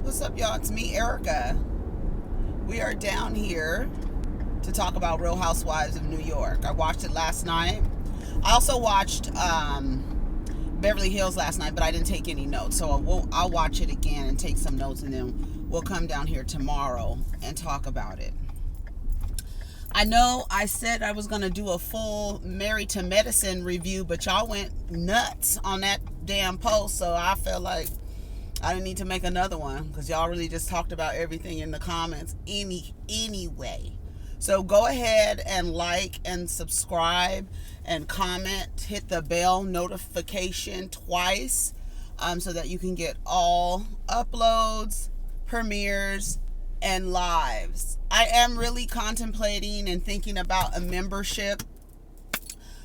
What's up, y'all? It's me, Erica. We are down here to talk about Real Housewives of New York. I watched it last night. I also watched Beverly Hills last night, but I didn't take any notes. So I'll watch it again and take some notes, and then we'll come down here tomorrow and talk about it. I know I said I was going to do a full Married to Medicine review, but y'all went nuts on that damn post, so I felt like I didn't need to make another one because y'all really just talked about everything in the comments anyway. So go ahead and like and subscribe and comment. Hit the bell notification twice so that you can get all uploads, premieres, and lives. I am really contemplating and thinking about a membership.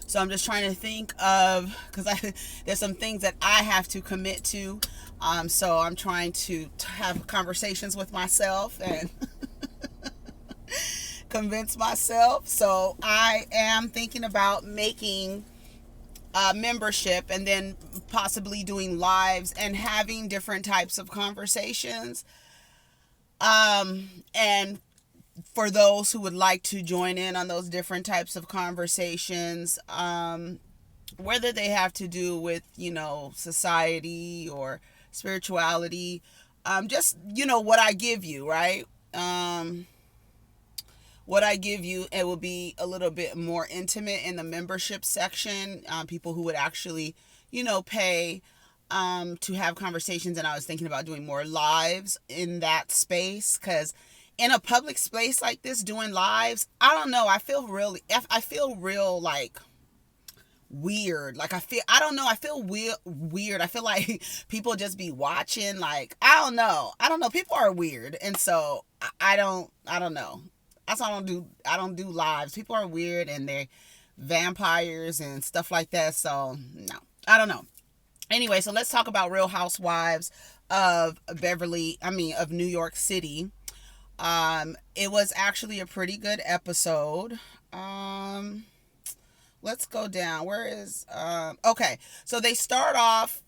So I'm just trying to think of, because there's some things that I have to commit to. So I'm trying to have conversations with myself and convince myself. So I am thinking about making a membership and then possibly doing lives and having different types of conversations. And for those who would like to join in on those different types of conversations, whether they have to do with, society or spirituality, just, what I give you, right? What I give you, it will be a little bit more intimate in the membership section. People who would actually, pay to have conversations. And I was thinking about doing more lives in that space, because in a public space like this, doing lives, I don't know, I feel real like weird. Like I feel weird. I feel like people just be watching. Like I don't know, people are weird, and so I don't know. That's why I don't do lives. People are weird and they're vampires and stuff like that. So no, I don't know. Anyway, so let's talk about Real Housewives of New York City. It was actually a pretty good episode. Let's go down. Where is okay, so they start off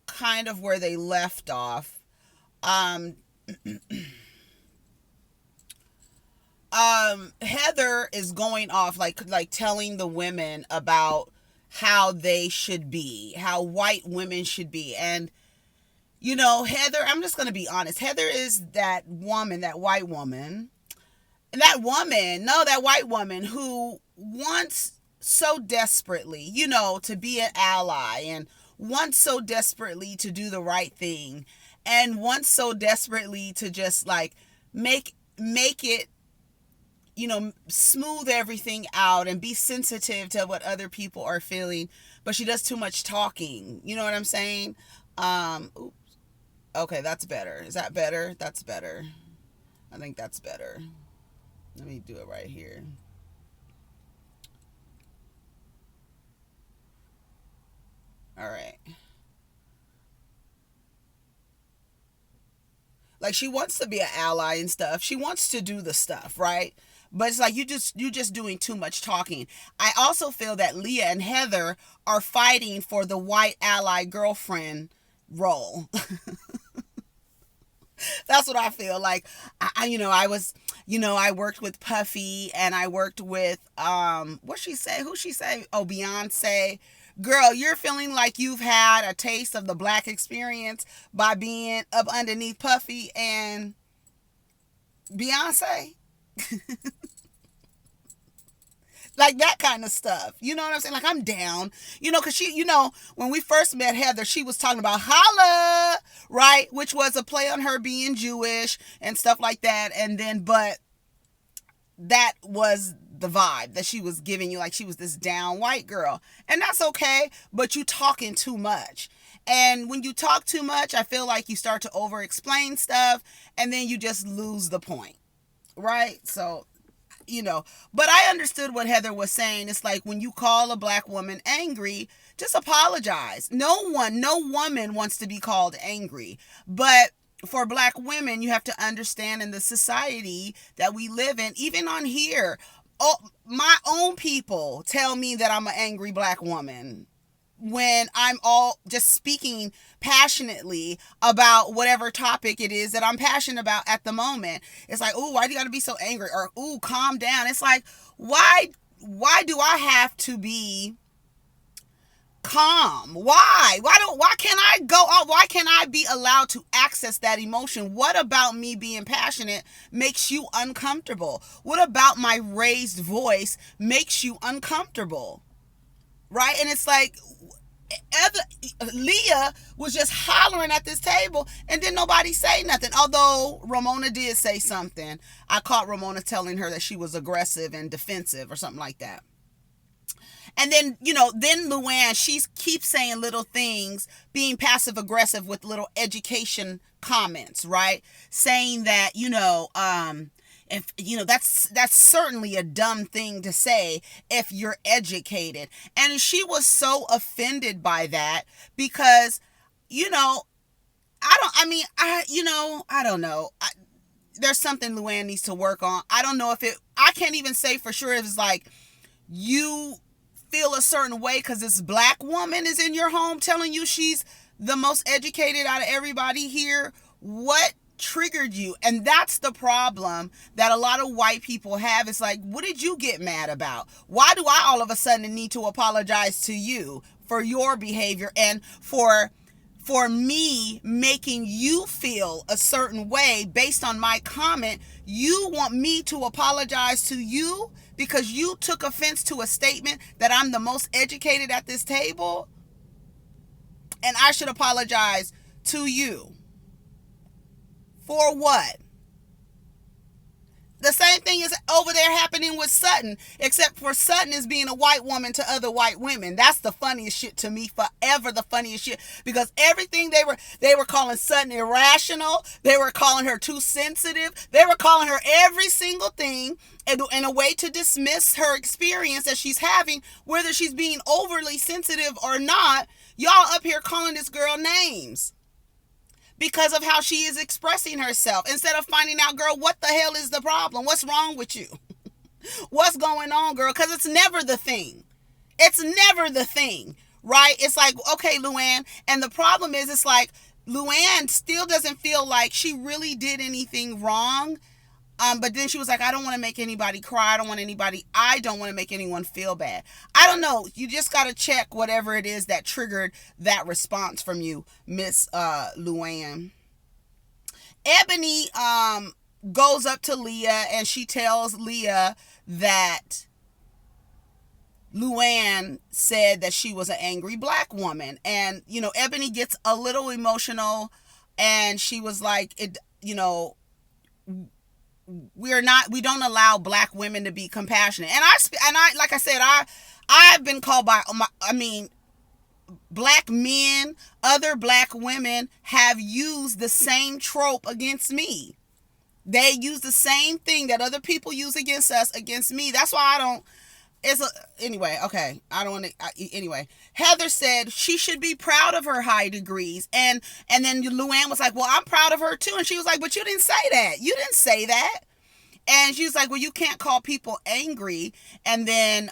kind of where they left off. Heather is going off like telling the women about how they should be, how white women should be. And Heather, I'm just going to be honest. Heather is that woman, that white woman. And that white woman who wants so desperately, to be an ally, and wants so desperately to do the right thing, and wants so desperately to just like make it, smooth everything out and be sensitive to what other people are feeling, but she does too much talking. You know what I'm saying? Oops. Okay, that's better. Is that better? That's better. I think that's better. Let me do it right here. All right. Like she wants to be an ally and stuff. She wants to do the stuff, right? But it's like you're just doing too much talking. I also feel that Leah and Heather are fighting for the white ally girlfriend role. That's what I feel like. I worked with Puffy, and I worked with what she say? Who she say? Oh, Beyonce. Girl, you're feeling like you've had a taste of the black experience by being up underneath Puffy and Beyonce. Like that kind of stuff. You know what I'm saying? Like I'm down. Because when we first met Heather, she was talking about holla, right? Which was a play on her being Jewish and stuff like that. And then, but that was the vibe that she was giving you, like she was this down white girl. And that's okay, but you talking too much. And when you talk too much, I feel like you start to over explain stuff, and then you just lose the point, right? So but I understood what Heather was saying. It's like when you call a black woman angry, just apologize. No woman wants to be called angry. But for black women, you have to understand in the society that we live in, even on here, my own people tell me that I'm an angry black woman. when I'm all just speaking passionately about whatever topic it is that I'm passionate about at the moment. It's like, ooh, why do you gotta be so angry? Or, ooh, calm down. It's like, why do I have to be calm? Why can't I go out? Why can't I be allowed to access that emotion? What about me being passionate makes you uncomfortable? What about my raised voice makes you uncomfortable? Right? And it's like, Leah was just hollering at this table and didn't nobody say nothing. Although Ramona did say something. I caught Ramona telling her that she was aggressive and defensive or something like that. And then, then Luanne, she keeps saying little things, being passive aggressive with little education comments, right? Saying that, if that's certainly a dumb thing to say if you're educated. And she was so offended by that because, I don't know. There's something Luanne needs to work on. I don't know I can't even say for sure if it's like you feel a certain way because this black woman is in your home telling you she's the most educated out of everybody here. What triggered you? And that's the problem that a lot of white people have. It's like, what did you get mad about? Why do I all of a sudden need to apologize to you for your behavior and for me making you feel a certain way based on my comment? You want me to apologize to you because you took offense to a statement that I'm the most educated at this table? And I should apologize to you. For what? The same thing is over there happening with Sutton, except for Sutton is being a white woman to other white women. That's the funniest shit to me, forever the funniest shit, because everything they were calling Sutton irrational, they were calling her too sensitive, they were calling her every single thing in a way to dismiss her experience that she's having, whether she's being overly sensitive or not. Y'all up here calling this girl names because of how she is expressing herself, instead of finding out, girl, what the hell is the problem? What's wrong with you? What's going on, girl? Because it's never the thing. It's never the thing, right? It's like, okay, Luanne. And the problem is, it's like Luanne still doesn't feel like she really did anything wrong. But then she was like, I don't want to make anybody cry. I don't want to make anyone feel bad. I don't know. You just got to check whatever it is that triggered that response from you, Miss Luanne. Ebony goes up to Leah and she tells Leah that Luanne said that she was an angry black woman. And, Ebony gets a little emotional and she was like, we don't allow black women to be compassionate. And I like I said, I've been called by black men, other black women have used the same trope against me. They use the same thing that other people use against us, against me. That's why I don't. Anyway, okay. I don't want to. Anyway, Heather said she should be proud of her high degrees, and then Luanne was like, "Well, I'm proud of her too," and she was like, "But you didn't say that. You didn't say that." And she was like, well, you can't call people angry. And then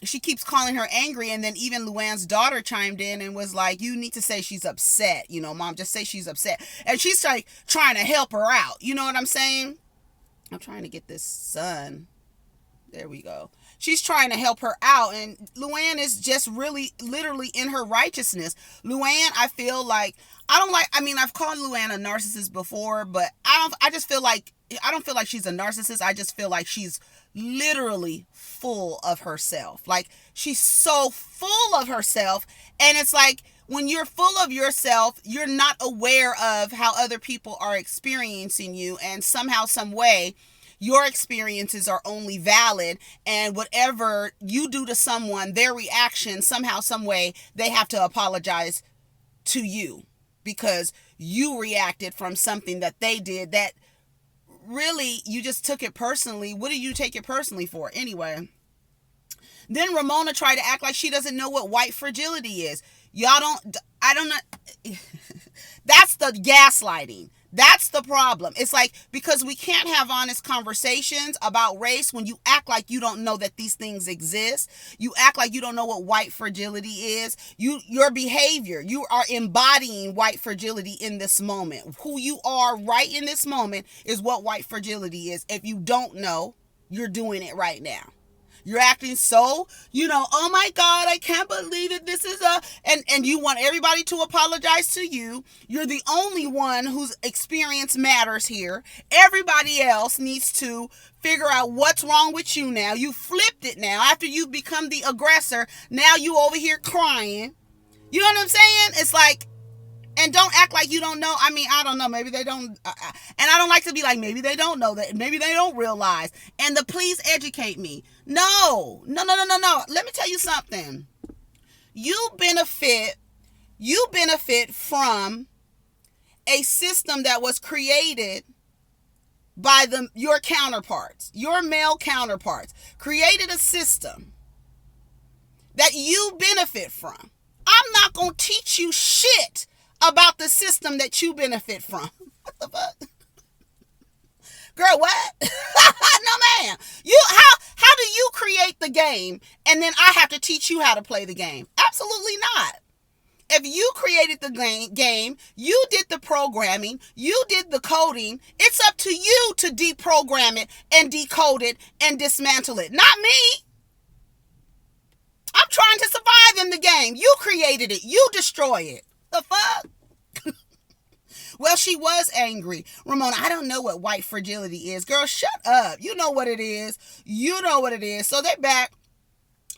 she keeps calling her angry. And then even Luann's daughter chimed in and was like, you need to say she's upset. Mom, just say she's upset. And she's like trying to help her out. You know what I'm saying? I'm trying to get this sun. There we go. She's trying to help her out. And Luanne is just really literally in her righteousness. Luanne, I feel like, I've called Luanne a narcissist before, but I don't feel like she's a narcissist. I just feel like she's literally full of herself. Like, she's so full of herself. And it's like, when you're full of yourself, you're not aware of how other people are experiencing you. And somehow, some way, your experiences are only valid. And whatever you do to someone, their reaction, somehow, some way, they have to apologize to you because you reacted from something that they did that really, you just took it personally. What do you take it personally for? Anyway. Then Ramona tried to act like she doesn't know what white fragility is. I don't know. That's the gaslighting. That's the problem. It's like, because we can't have honest conversations about race when you act like you don't know that these things exist. You act like you don't know what white fragility is. Your behavior, you are embodying white fragility in this moment. Who you are right in this moment is what white fragility is. If you don't know, you're doing it right now. You're acting so, oh my God, I can't believe it. This is and you want everybody to apologize to you. You're the only one whose experience matters here. Everybody else needs to figure out what's wrong with you now. You flipped it now. After you've become the aggressor, now you over here crying. You know what I'm saying? It's like, and don't act like you don't know. I mean, I don't know. Maybe they don't. And I don't like to be like, maybe they don't know that. Maybe they don't realize. And please educate me. No. Let me tell you something. You benefit from a system that was created by your counterparts. Your male counterparts created a system that you benefit from. I'm not going to teach you shit about the system that you benefit from. What the fuck? Girl, what? No, man. How do you create the game and then I have to teach you how to play the game? Absolutely not. If you created the game, you did the programming, you did the coding, it's up to you to deprogram it and decode it and dismantle it. Not me. I'm trying to survive in the game. You created it. You destroy it. The fuck? Well, she was angry. Ramona, I don't know what white fragility is. Girl, shut up. You know what it is. So they're back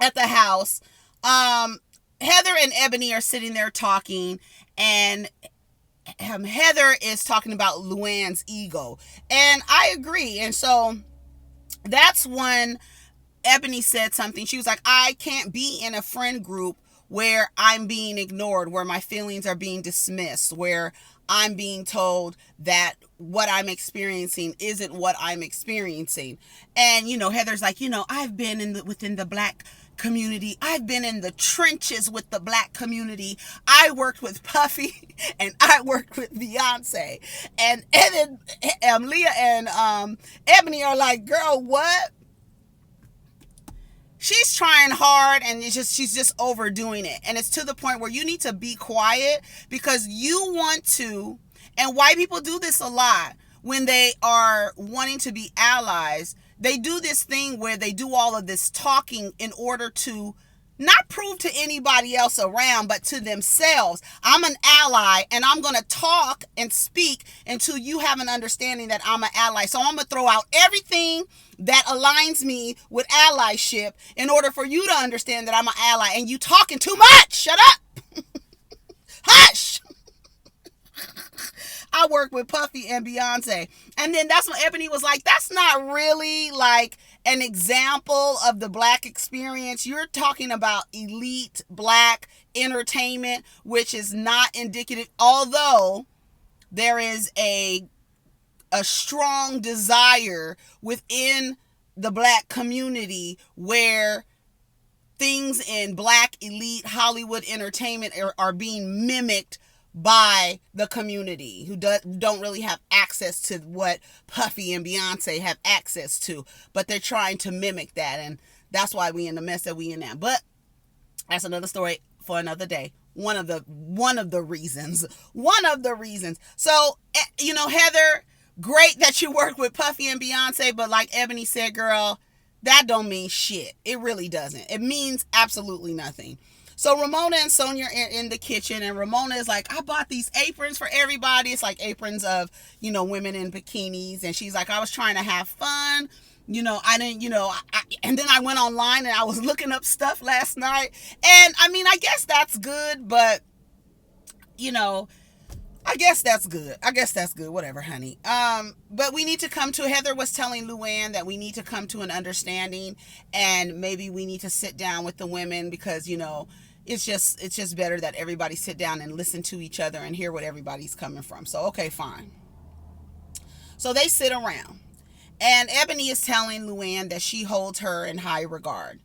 at the house. Heather and Ebony are sitting there talking, and Heather is talking about Luanne's ego. And I agree. And so that's when Ebony said something. She was like, I can't be in a friend group where I'm being ignored, where my feelings are being dismissed, where I'm being told that what I'm experiencing isn't what I'm experiencing. And, Heather's like, I've been within the black community. I've been in the trenches with the black community. I worked with Puffy and I worked with Beyonce. And then Leah and Ebony are like, girl, what? She's trying hard and she's just overdoing it. And it's to the point where you need to be quiet because you want to, and white people do this a lot when they are wanting to be allies. They do this thing where they do all of this talking in order to not prove to anybody else around, but to themselves. I'm an ally and I'm going to talk and speak until you have an understanding that I'm an ally. So I'm going to throw out everything that aligns me with allyship in order for you to understand that I'm an ally. And you talking too much. Shut up. Hush. I work with Puffy and Beyonce. And then that's when Ebony was like, that's not really like an example of the black experience. You're talking about elite black entertainment, which is not indicative, although there is a strong desire within the black community where things in black elite Hollywood entertainment are being mimicked by the community who don't really have access to what Puffy and Beyonce have access to, but they're trying to mimic that, and that's why we in the mess that we in now. But that's another story for another day. One of the reasons. So, Heather, great that you work with Puffy and Beyonce, but like Ebony said, girl, that don't mean shit. It really doesn't. It means absolutely nothing. So Ramona and Sonia are in the kitchen, and Ramona is like, I bought these aprons for everybody. It's like aprons of, women in bikinis. And she's like, I was trying to have fun. I didn't, and then I went online and I was looking up stuff last night. And I mean, I guess that's good, but, I guess that's good. Whatever, honey. But we need to Heather was telling Luanne that we need to come to an understanding, and maybe we need to sit down with the women because, it's just better that everybody sit down and listen to each other and hear what everybody's coming from. So, okay, fine. So they sit around, and Ebony is telling Luanne that she holds her in high regard.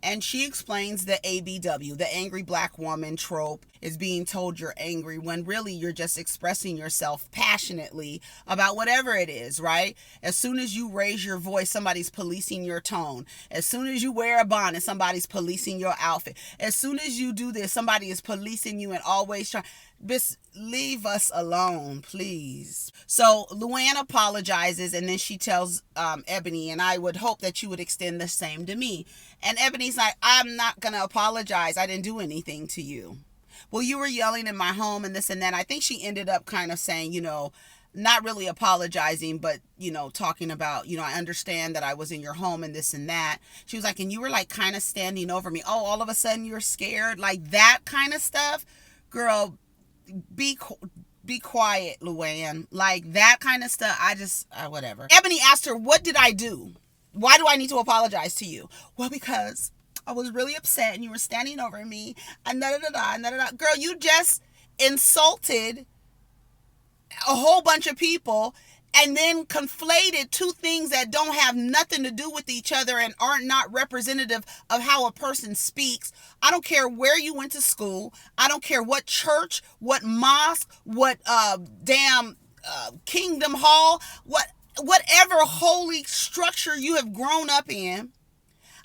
And she explains the ABW, the angry black woman trope, is being told you're angry when really you're just expressing yourself passionately about whatever it is, right? As soon as you raise your voice, somebody's policing your tone. As soon as you wear a bonnet, somebody's policing your outfit. As soon as you do this, somebody is policing you and always trying. Just leave us alone, please. So Luanne apologizes, and then she tells Ebony, and I would hope that you would extend the same to me. And Ebony's like, I'm not going to apologize. I didn't do anything to you. Well, you were yelling in my home and this and that. I think she ended up kind of saying, not really apologizing, but, talking about, I understand that I was in your home and this and that. She was like, and you were like kind of standing over me. Oh, all of a sudden you're scared, like that kind of stuff. Girl, be quiet, Luanne. Like that kind of stuff. Whatever. Ebony asked her, what did I do? Why do I need to apologize to you? Well, because I was really upset and you were standing over me and da-da-da-da. Girl, you just insulted a whole bunch of people and then conflated two things that don't have nothing to do with each other and are not representative of how a person speaks. I don't care where you went to school. I don't care what church, what mosque, what kingdom hall, whatever holy structure you have grown up in.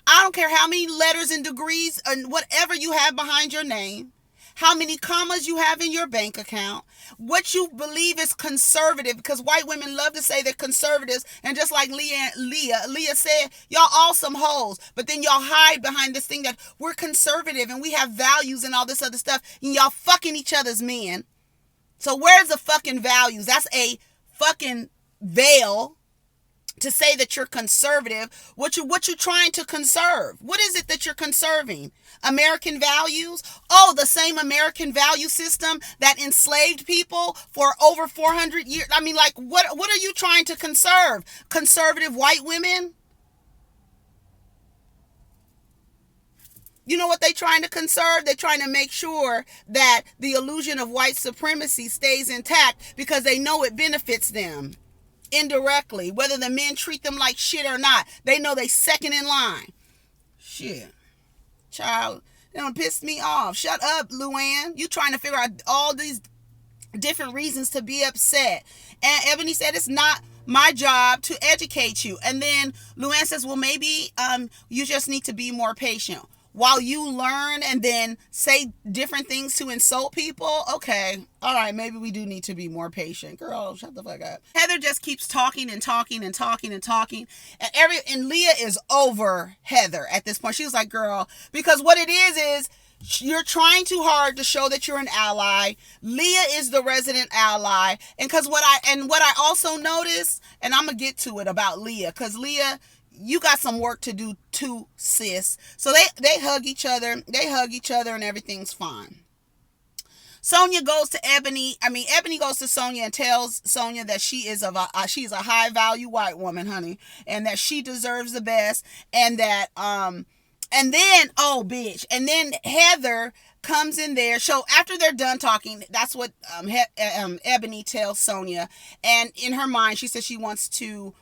I don't care how many letters and degrees and whatever you have behind your name, how many commas you have in your bank account, what you believe is conservative, because white women love to say they're conservatives, and just like Leah said, y'all all some hoes, but then y'all hide behind this thing that we're conservative and we have values and all this other stuff, and y'all fucking each other's men. So where's the fucking values? That's a fucking veil to say that you're conservative. What you trying to conserve? What is it that you're conserving? American values? Oh, the same American value system that enslaved people for over 400 years. I mean, like, what are you trying to conserve? Conservative white women? You know what they're trying to conserve? They're trying to make sure that the illusion of white supremacy stays intact because they know it benefits them indirectly, whether the men treat them like shit or not. They know they second in line. Shit. Child, they don't piss me off. Shut up, Luanne. You trying to figure out all these different reasons to be upset. And Ebony said, it's not my job to educate you. And then Luanne says, well, maybe you just need to be more patient. While you learn and then say different things to insult people, okay, all right, maybe we do need to be more patient. Girl, shut the fuck up. Heather just keeps talking and talking and talking and talking. And Leah is over Heather at this point. She was like, girl, because what it is you're trying too hard to show that you're an ally. Leah is the resident ally. And what I also noticed, and I'm going to get to it about Leah, because Leah, you got some work to do too, sis. So they hug each other. They hug each other and everything's fine. Sonia goes to Ebony. Ebony goes to Sonia and tells Sonia that she's a high value white woman, honey, and that she deserves the best. And that, and then Heather comes in there. So after they're done talking, that's what Ebony tells Sonia. And in her mind, she says she wants to,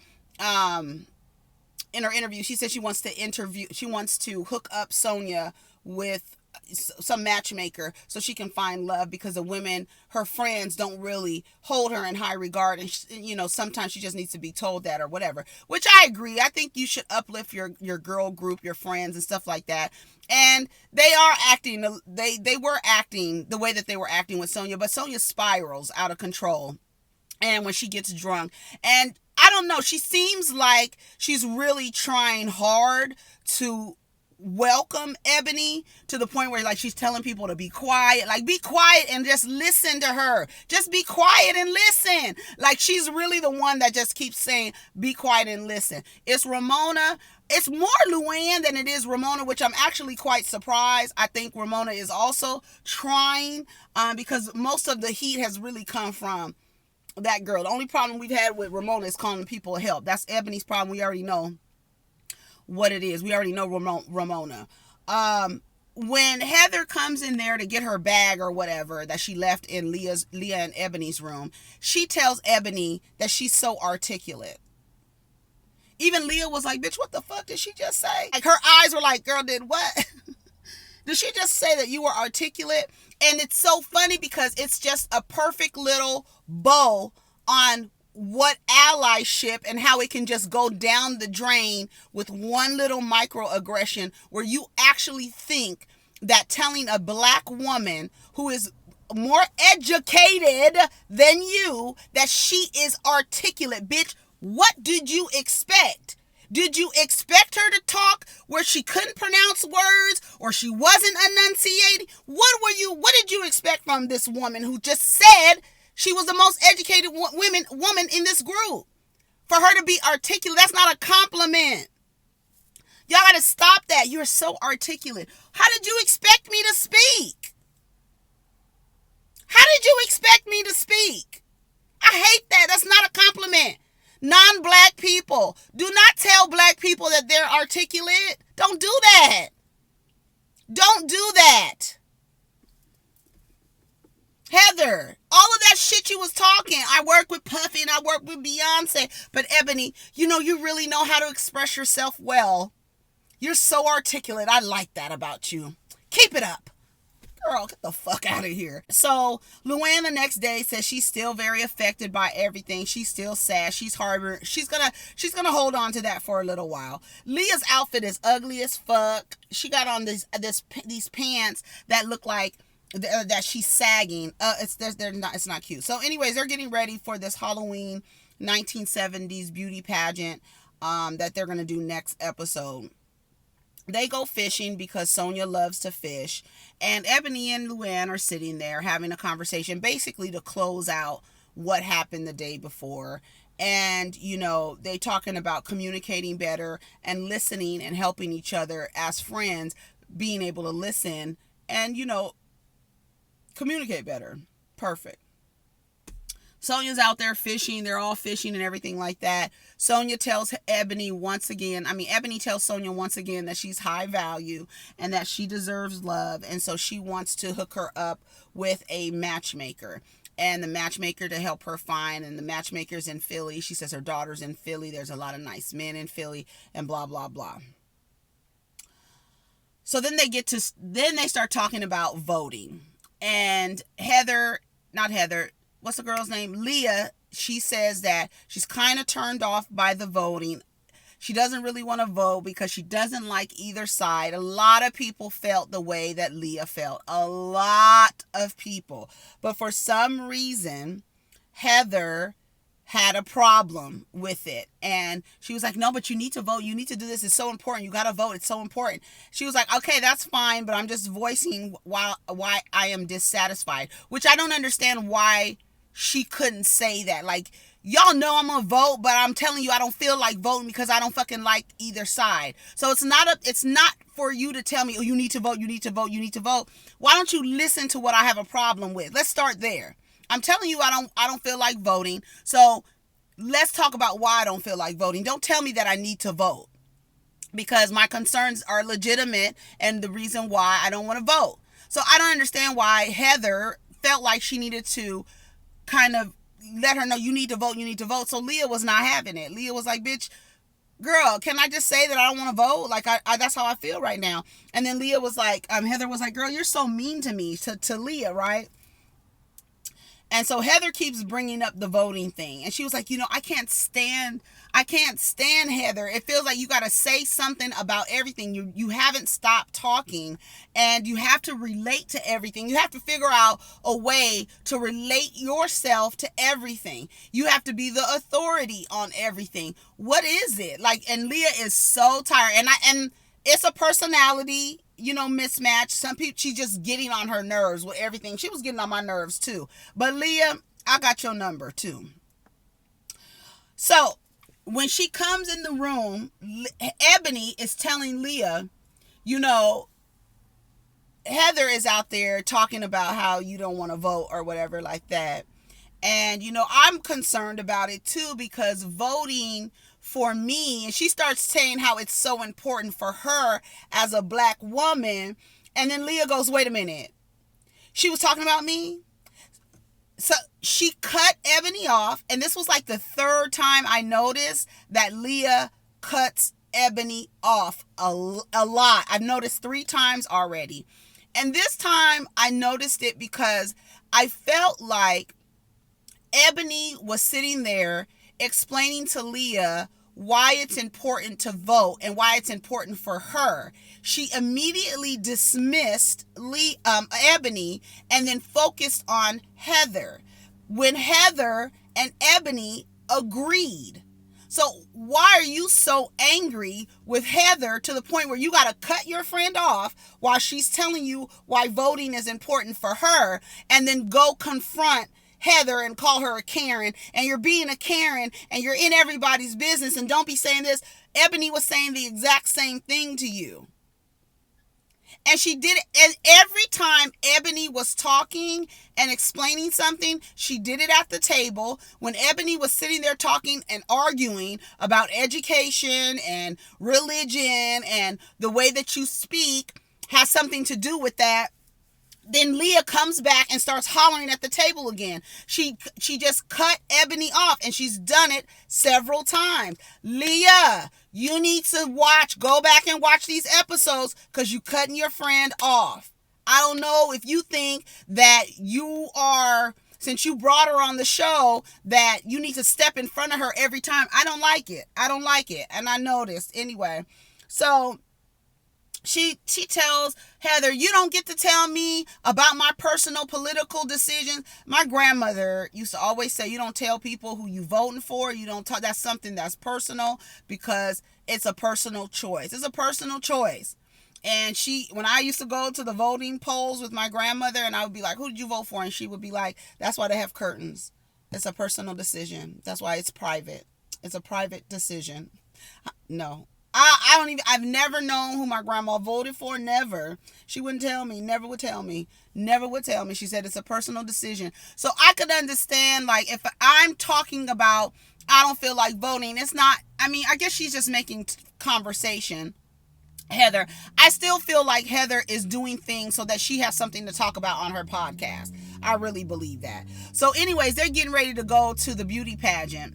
in her interview, she said she wants to hook up Sonia with some matchmaker so she can find love, because the women, her friends, don't really hold her in high regard, and sometimes she just needs to be told that or whatever, which I agree. I think you should uplift your girl group, your friends and stuff like that. And they were acting the way that they were acting with Sonia, but Sonia spirals out of control and when she gets drunk, and I don't know, she seems like she's really trying hard to welcome Ebony to the point where, like, she's telling people to be quiet, like, be quiet and just listen to her. Just be quiet and listen. Like, she's really the one that just keeps saying, be quiet and listen. It's Ramona. It's more Luanne than it is Ramona, which I'm actually quite surprised. I think Ramona is also trying, because most of the heat has really come from that girl. The only problem we've had with Ramona is calling people help. That's Ebony's problem. We already know what it is. We already know Ramona. When Heather comes in there to get her bag or whatever that she left in Leah and Ebony's room, she tells Ebony that she's so articulate. Even Leah was like, bitch, what the fuck did she just say? Like, her eyes were like, girl, did what? Did she just say that you were articulate? And it's so funny because it's just a perfect little bow on what allyship and how it can just go down the drain with one little microaggression where you actually think that telling a black woman who is more educated than you that she is articulate. Bitch, what did you expect? Did you expect her to talk where she couldn't pronounce words or she wasn't enunciating? What did you expect from this woman who just said she was the most educated woman in this group? For her to be articulate, that's not a compliment. Y'all gotta stop that. You're so articulate. How did you expect me to speak? How did you expect me to speak? I hate that. That's not a compliment. Non-black people, do not tell black people that they're articulate. Don't do that. Don't do that. Heather, all of that shit you was talking, I work with Puffy and I work with Beyonce, but Ebony, you really know how to express yourself well. You're so articulate. I like that about you. Keep it up. Girl, get the fuck out of here. So Luanne the next day says she's still very affected by everything. She's still sad. She's harboring. She's gonna hold on to that for a little while. Leah's outfit is ugly as fuck. She got on these pants that look like that she's sagging. It's not cute. So anyways, they're getting ready for this Halloween 1970s beauty pageant that they're gonna do next episode. They go fishing because Sonia loves to fish. And Ebony and Luanne are sitting there having a conversation basically to close out what happened the day before. And, they talking about communicating better and listening and helping each other as friends, being able to listen and, communicate better. Perfect. Sonia's out there fishing. They're all fishing and everything like that. Sonia tells Ebony tells Sonia once again that she's high value and that she deserves love. And so she wants to hook her up with a matchmaker. And the matchmaker to help her find, and the matchmaker's in Philly. She says her daughter's in Philly. There's a lot of nice men in Philly and blah, blah, blah. So then they start talking about voting. And what's the girl's name? Leah, she says that she's kind of turned off by the voting. She doesn't really want to vote because she doesn't like either side. A lot of people felt the way that Leah felt. A lot of people. But for some reason, Heather had a problem with it. And she was like, no, but you need to vote. You need to do this. It's so important. You got to vote. It's so important. She was like, okay, that's fine, but I'm just voicing why I am dissatisfied, which I don't understand why she couldn't say that. Like, y'all know I'm gonna vote, but I'm telling you I don't feel like voting because I don't fucking like either side. So it's not for you to tell me, oh, you need to vote, you need to vote, you need to vote. Why don't you listen to what I have a problem with? Let's start there. I'm telling you I don't feel like voting. So let's talk about why I don't feel like voting. Don't tell me that I need to vote, because my concerns are legitimate and the reason why I don't want to vote. So I don't understand why Heather felt like she needed to kind of let her know you need to vote, you need to vote. So Leah was not having it. Leah was like, bitch, girl, can I just say that I don't want to vote? Like, I that's how I feel right now. And then Leah was like, Heather was like, girl, you're so mean to me, to Leah, right? And so Heather keeps bringing up the voting thing. And she was like, I can't stand Heather. It feels like you got to say something about everything. You haven't stopped talking, and you have to relate to everything. You have to figure out a way to relate yourself to everything. You have to be the authority on everything. What is it? Like, and Leah is so tired. And it's a personality, mismatch. Some people, she's just getting on her nerves with everything. She was getting on my nerves too. But Leah, I got your number too. So when she comes in the room, Ebony is telling Leah, Heather is out there talking about how you don't want to vote or whatever like that. And, I'm concerned about it too, because voting for me, and she starts saying how it's so important for her as a black woman. And then Leah goes, wait a minute. She was talking about me? So she cut Ebony off. And this was like the third time I noticed that Leah cuts Ebony off a lot. I've noticed 3 times already. And this time I noticed it because I felt like Ebony was sitting there explaining to Leah why it's important to vote and why it's important for her. She immediately dismissed Ebony and then focused on Heather when Heather and Ebony agreed. So why are you so angry with Heather to the point where you got to cut your friend off while she's telling you why voting is important for her, and then go confront Heather and call her a Karen, and you're being a Karen and you're in everybody's business, and don't be saying this. Ebony was saying the exact same thing to you. And she did it, and every time Ebony was talking and explaining something, she did it at the table. When Ebony was sitting there talking and arguing about education and religion and the way that you speak has something to do with that, then Leah comes back and starts hollering at the table again. She just cut Ebony off, and she's done it several times. Leah, you need to go back and watch these episodes because you cutting your friend off. I don't know if you think that you are, since you brought her on the show, that you need to step in front of her every time. I don't like it. And I noticed anyway. So she tells Heather, you don't get to tell me about my personal political decisions. My grandmother used to always say, you don't tell people who you voting for. You don't talk. That's something that's personal, because it's a personal choice. It's a personal choice. And when I used to go to the voting polls with my grandmother, and I would be like, who did you vote for? And she would be like, that's why they have curtains. It's a personal decision. That's why it's private. It's a private decision. No. I've never known who my grandma voted for. Never. She wouldn't tell me. Never would tell me. She said it's a personal decision. So I could understand, like, if I'm talking about, I don't feel like voting, it's not, I guess she's just making conversation. Heather, I still feel like Heather is doing things so that she has something to talk about on her podcast. I really believe that. So anyways, they're getting ready to go to the beauty pageant.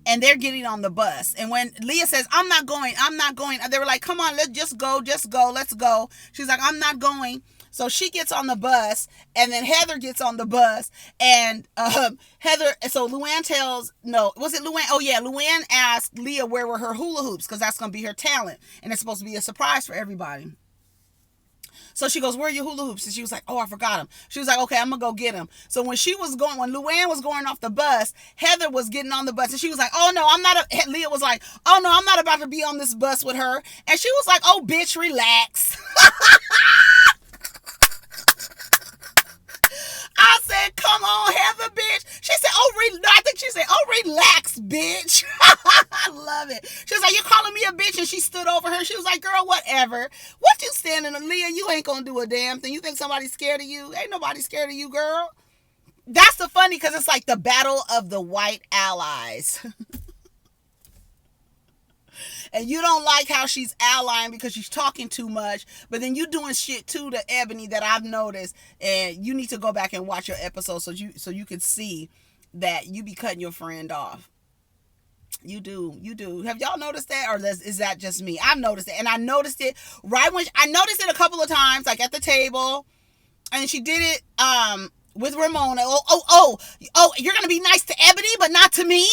And they're getting on the bus. And when Leah says, I'm not going. They were like, come on, let's go. Let's go. She's like, I'm not going. So she gets on the bus, and then Heather gets on the bus, and Luanne Luanne asked Leah where were her hula hoops, because that's going to be her talent, and it's supposed to be a surprise for everybody. So she goes, where are your hula hoops? And she was like, oh, I forgot them. She was like, okay, I'm going to go get them. So when Luanne was going off the bus, Heather was getting on the bus, and she was like, Leah was like, oh no, I'm not about to be on this bus with her. And she was like, oh, bitch, relax. I said, come on, Heather, bitch. She said, relax, bitch. I love it. She was like, you're calling me a bitch? And she stood over her. She was like, girl, whatever. What you standing on, Leah? You ain't gonna do a damn thing. You think somebody's scared of you? Ain't nobody scared of you, girl. That's the funny, because it's like the battle of the white allies. And you don't like how she's allying because she's talking too much, but then you doing shit too to Ebony that I've noticed, and you need to go back and watch your episode so you can see that you be cutting your friend off. You do. Have y'all noticed that, or is that just me? I've noticed it, and I noticed it a couple of times, like at the table, and she did it with Ramona. Oh, you're gonna be nice to Ebony, but not to me.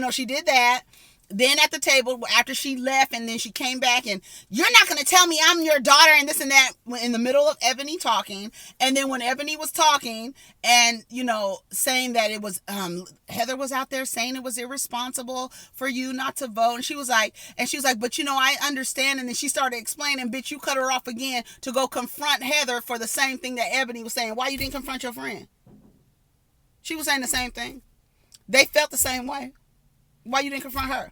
She did that. Then at the table, after she left, and then she came back, and you're not going to tell me I'm your daughter and this and that, in the middle of Ebony talking. And then when Ebony was talking and, saying that it was, Heather was out there saying it was irresponsible for you not to vote. And she was like, but I understand. And then she started explaining, bitch, you cut her off again to go confront Heather for the same thing that Ebony was saying. Why you didn't confront your friend? She was saying the same thing. They felt the same way. Why you didn't confront her?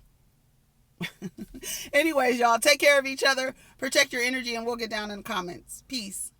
Anyways, y'all, take care of each other, protect your energy, and we'll get down in the comments. Peace.